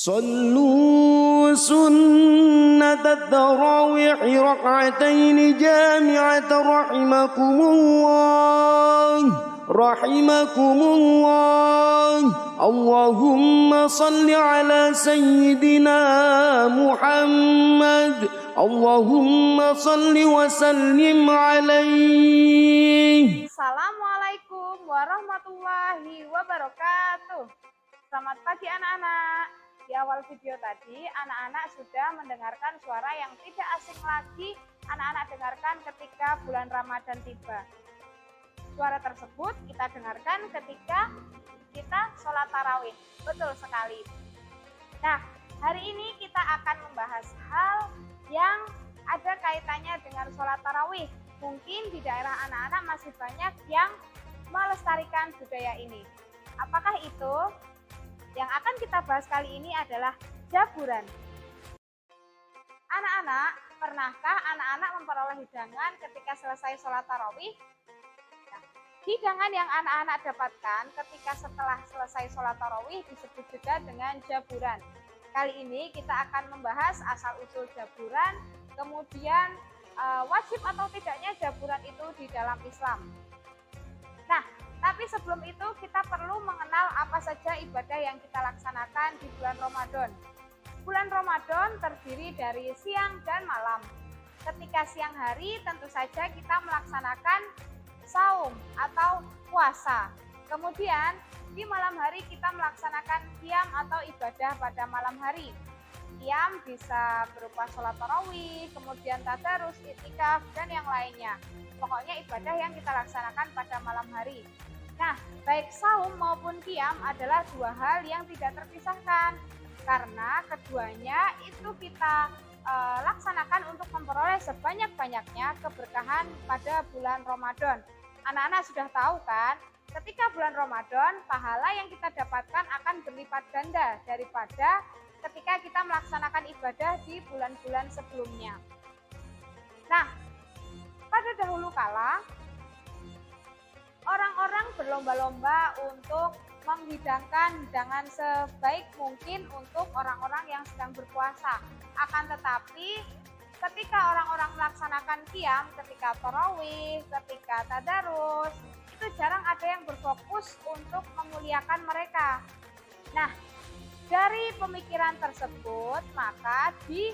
صلوا سنة التراويح ركعتين جامعة رحمكم الله. اللهم صل على سيدنا محمد. اللهم صل وسلم عليه. Assalamualaikum warahmatullahi wabarakatuh. Selamat pagi anak-anak. Di awal video tadi, anak-anak sudah mendengarkan suara yang tidak asing lagi anak-anak dengarkan ketika bulan Ramadan tiba. Suara tersebut kita dengarkan ketika kita sholat tarawih. Betul sekali. Nah, hari ini kita akan membahas hal yang ada kaitannya dengan sholat tarawih. Mungkin di daerah anak-anak masih banyak yang melestarikan budaya ini. Apakah itu? Yang akan kita bahas kali ini adalah jaburan. Anak-anak, pernahkah anak-anak memperoleh hidangan ketika selesai sholat tarawih? Nah, hidangan yang anak-anak dapatkan ketika setelah selesai sholat tarawih disebut juga dengan jaburan. Kali ini kita akan membahas asal-usul jaburan, kemudian wajib atau tidaknya jaburan itu di dalam Islam. Nah, tapi sebelum itu kita perlu mengenal apa saja ibadah yang kita laksanakan di bulan Ramadan. Bulan Ramadan terdiri dari siang dan malam. Ketika siang hari tentu saja kita melaksanakan saum atau puasa. Kemudian di malam hari kita melaksanakan qiyam atau ibadah pada malam hari. Qiyam bisa berupa sholat tarawih, kemudian tadarus, i'tikaf, dan yang lainnya. Pokoknya ibadah yang kita laksanakan pada malam hari. Nah, baik saum maupun qiyam adalah dua hal yang tidak terpisahkan. Karena keduanya itu kita laksanakan untuk memperoleh sebanyak-banyaknya keberkahan pada bulan Ramadan. Anak-anak sudah tahu kan, ketika bulan Ramadan, pahala yang kita dapatkan akan berlipat ganda daripada ketika kita melaksanakan ibadah di bulan-bulan sebelumnya. Nah, pada dahulu kala, orang-orang berlomba-lomba untuk menghidangkan hidangan sebaik mungkin untuk orang-orang yang sedang berpuasa. Akan tetapi, ketika orang-orang melaksanakan qiyam, ketika tarawih, ketika tadarus, itu jarang ada yang berfokus untuk memuliakan mereka. Nah, dari pemikiran tersebut, maka di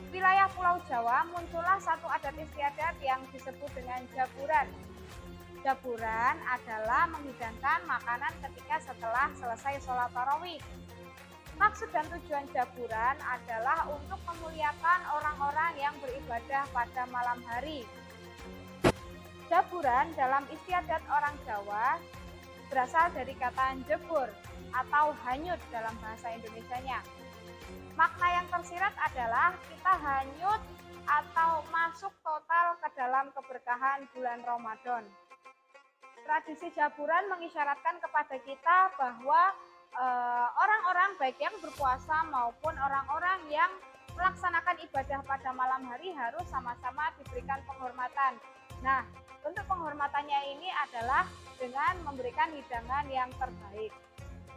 wilayah Pulau Jawa muncullah satu adat istiadat yang disebut dengan jaburan. Jaburan adalah menghidangkan makanan ketika setelah selesai sholat tarawih. Maksud dan tujuan jaburan adalah untuk memuliakan orang-orang yang beribadah pada malam hari. Jaburan dalam istiadat orang Jawa berasal dari kata jebur atau hanyut dalam bahasa Indonesianya. Makna yang tersirat adalah kita hanyut atau masuk total ke dalam keberkahan bulan Ramadan. Tradisi jaburan mengisyaratkan kepada kita bahwa orang-orang baik yang berpuasa maupun orang-orang yang melaksanakan ibadah pada malam hari harus sama-sama diberikan penghormatan. Nah, bentuk penghormatannya ini adalah dengan memberikan hidangan yang terbaik.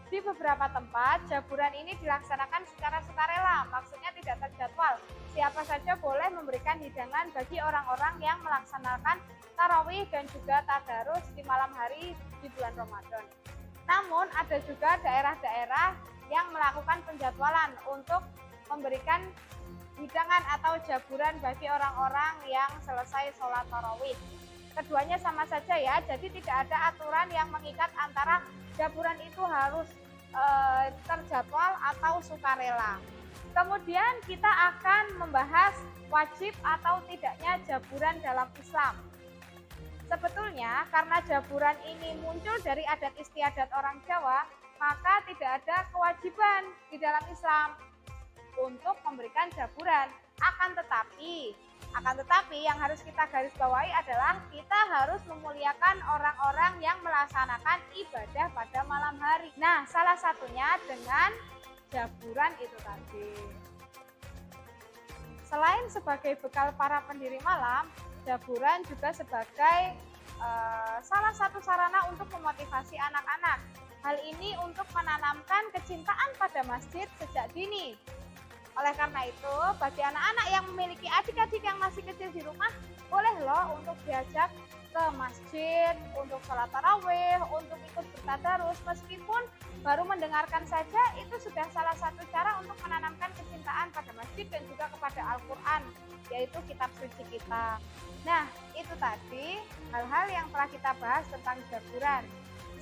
Di beberapa tempat, jaburan ini dilaksanakan secara sukarela, maksudnya tidak terjadwal. Siapa saja boleh memberikan hidangan bagi orang-orang yang melaksanakan tarawih dan juga tadarus di malam hari di bulan Ramadan. Namun, ada juga daerah-daerah yang melakukan penjadwalan untuk memberikan hidangan atau jaburan bagi orang-orang yang selesai sholat tarawih. Keduanya sama saja ya, jadi tidak ada aturan yang mengikat antara jaburan itu harus terjadwal atau sukarela. Kemudian kita akan membahas wajib atau tidaknya jaburan dalam Islam. Sebetulnya karena jaburan ini muncul dari adat istiadat orang Jawa, maka tidak ada kewajiban di dalam Islam untuk memberikan jaburan. Akan tetapi yang harus kita garis bawahi adalah kita harus memuliakan orang-orang yang melaksanakan ibadah pada malam hari. Nah, salah satunya dengan jaburan itu tadi. Selain sebagai bekal para pendiri malam, jaburan juga sebagai salah satu sarana untuk memotivasi anak-anak. Hal ini untuk menanamkan kecintaan pada masjid sejak dini. Oleh karena itu, bagi anak-anak yang memiliki adik-adik yang masih kecil di rumah, boleh loh untuk diajak ke masjid, untuk sholat tarawih, untuk ikut bertadarus, meskipun baru mendengarkan saja, itu sudah salah satu cara untuk menanamkan kecintaan pada masjid dan juga kepada Al-Quran, yaitu kitab suci kita. Nah, itu tadi hal-hal yang telah kita bahas tentang jaburan.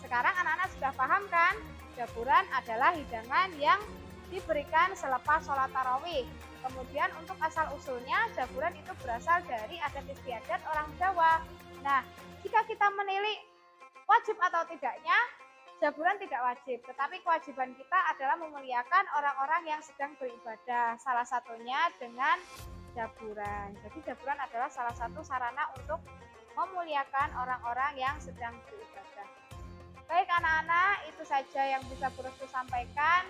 Sekarang anak-anak sudah paham kan? Jaburan adalah hidangan yang diberikan selepas sholat tarawih. Kemudian untuk asal-usulnya, jaburan itu berasal dari adat istiadat orang Jawa. Nah, jika kita menilik wajib atau tidaknya, jaburan tidak wajib. Tetapi kewajiban kita adalah memuliakan orang-orang yang sedang beribadah. Salah satunya dengan jaburan. Jadi jaburan adalah salah satu sarana untuk memuliakan orang-orang yang sedang beribadah. Baik anak-anak, itu saja yang bisa Bu Restu sampaikan.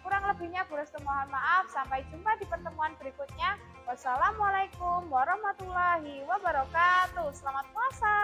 Kurang lebihnya Bu Restu mohon maaf. Sampai jumpa di pertemuan berikutnya. Wassalamualaikum warahmatullahi wabarakatuh. Selamat puasa.